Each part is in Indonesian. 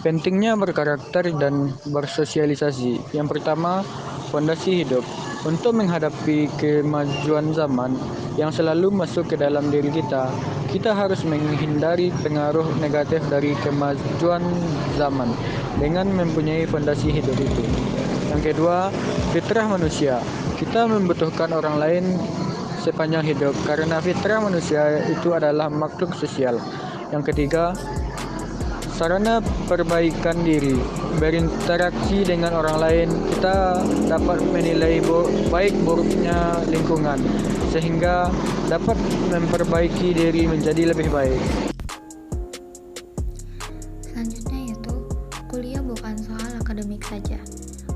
Pentingnya berkarakter dan bersosialisasi. Yang pertama, fondasi hidup. Untuk menghadapi kemajuan zaman yang selalu masuk ke dalam diri kita harus menghindari pengaruh negatif dari kemajuan zaman dengan mempunyai fondasi hidup itu. Yang kedua, fitrah manusia. Kita membutuhkan orang lain sepanjang hidup karena fitrah manusia itu adalah makhluk sosial. Yang ketiga, sarana perbaikan diri. Berinteraksi dengan orang lain, kita dapat menilai baik buruknya lingkungan, sehingga dapat memperbaiki diri menjadi lebih baik. Selanjutnya yaitu, kuliah bukan soal akademik saja.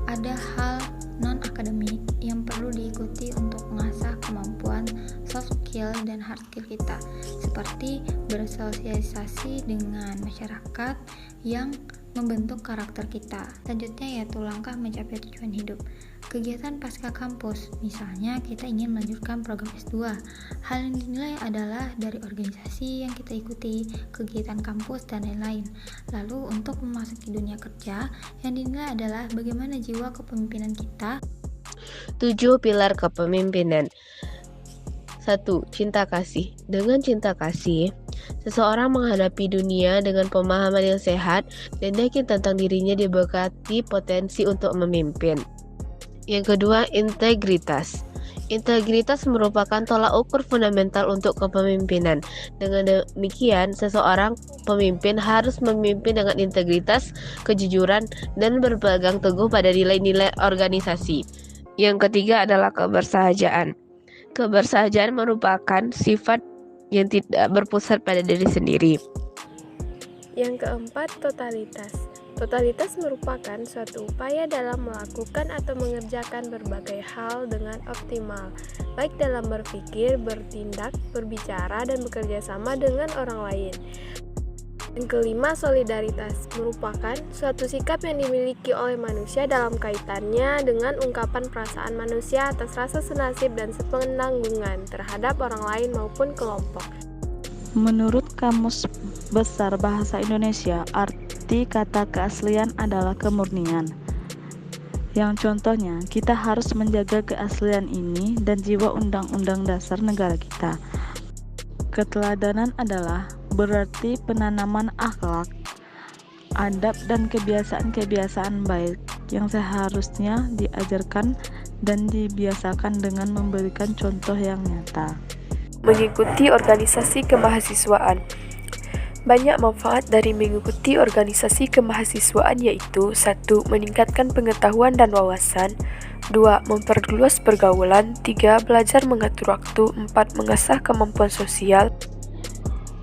Ada hal non-akademik yang perlu diikuti untuk mengasah kemampuan soft skill dan hard skill kita, seperti bersosialisasi dengan masyarakat yang membentuk karakter kita. Selanjutnya yaitu langkah mencapai tujuan hidup. Kegiatan pasca kampus, misalnya kita ingin melanjutkan program S2. Hal yang dinilai adalah dari organisasi yang kita ikuti, kegiatan kampus, dan lain-lain. Lalu untuk memasuki dunia kerja, yang dinilai adalah bagaimana jiwa kepemimpinan kita. 7 pilar kepemimpinan. 1. Cinta kasih. Dengan cinta kasih, seseorang menghadapi dunia dengan pemahaman yang sehat dan yakin tentang dirinya diberkati potensi untuk memimpin. Yang kedua, integritas. Integritas merupakan tolak ukur fundamental untuk kepemimpinan. Dengan demikian, seseorang pemimpin harus memimpin dengan integritas, kejujuran, dan berpegang teguh pada nilai-nilai organisasi. Yang ketiga adalah kebersahajaan. Kebersahajaan merupakan sifat yang tidak berpusat pada diri sendiri. Yang keempat, totalitas. Totalitas merupakan suatu upaya dalam melakukan atau mengerjakan berbagai hal dengan optimal, baik dalam berpikir, bertindak, berbicara, dan bekerja sama dengan orang lain. Yang kelima, solidaritas merupakan suatu sikap yang dimiliki oleh manusia dalam kaitannya dengan ungkapan perasaan manusia atas rasa senasib dan sepenanggungan terhadap orang lain maupun kelompok. Menurut Kamus Besar Bahasa Indonesia, arti kata keaslian adalah kemurnian. Yang contohnya, kita harus menjaga keaslian ini dan jiwa undang-undang dasar negara kita. Keteladanan adalah berarti penanaman akhlak, adab, dan kebiasaan-kebiasaan baik yang seharusnya diajarkan dan dibiasakan dengan memberikan contoh yang nyata. Mengikuti organisasi kemahasiswaan. Banyak manfaat dari mengikuti organisasi kemahasiswaan yaitu 1. Meningkatkan pengetahuan dan wawasan, 2. Memperluas pergaulan, 3. Belajar mengatur waktu, 4. Mengasah kemampuan sosial.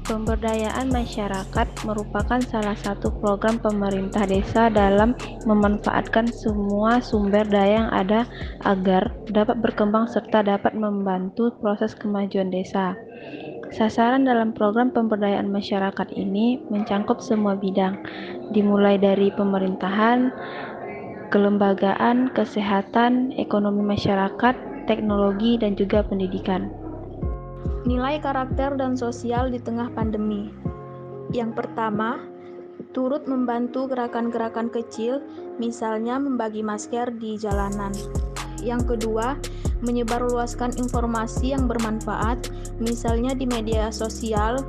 Pemberdayaan masyarakat merupakan salah satu program pemerintah desa dalam memanfaatkan semua sumber daya yang ada agar dapat berkembang serta dapat membantu proses kemajuan desa. Sasaran dalam program pemberdayaan masyarakat ini mencangkup semua bidang, dimulai dari pemerintahan, kelembagaan, kesehatan, ekonomi masyarakat, teknologi, dan juga pendidikan. Nilai karakter dan sosial di tengah pandemi. Yang pertama, turut membantu gerakan-gerakan kecil, misalnya membagi masker di jalanan. Yang kedua, menyebarluaskan informasi yang bermanfaat, misalnya di media sosial,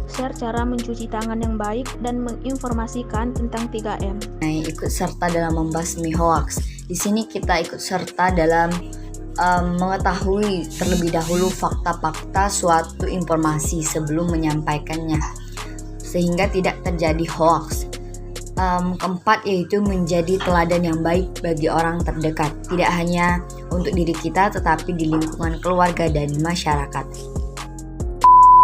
share cara mencuci tangan yang baik, dan menginformasikan tentang 3M. Ikut serta dalam membasmi hoaks. Di sini kita ikut serta dalam mengetahui terlebih dahulu fakta-fakta suatu informasi sebelum menyampaikannya, sehingga tidak terjadi hoaks. Keempat yaitu menjadi teladan yang baik bagi orang terdekat, tidak hanya untuk diri kita tetapi di lingkungan keluarga dan masyarakat.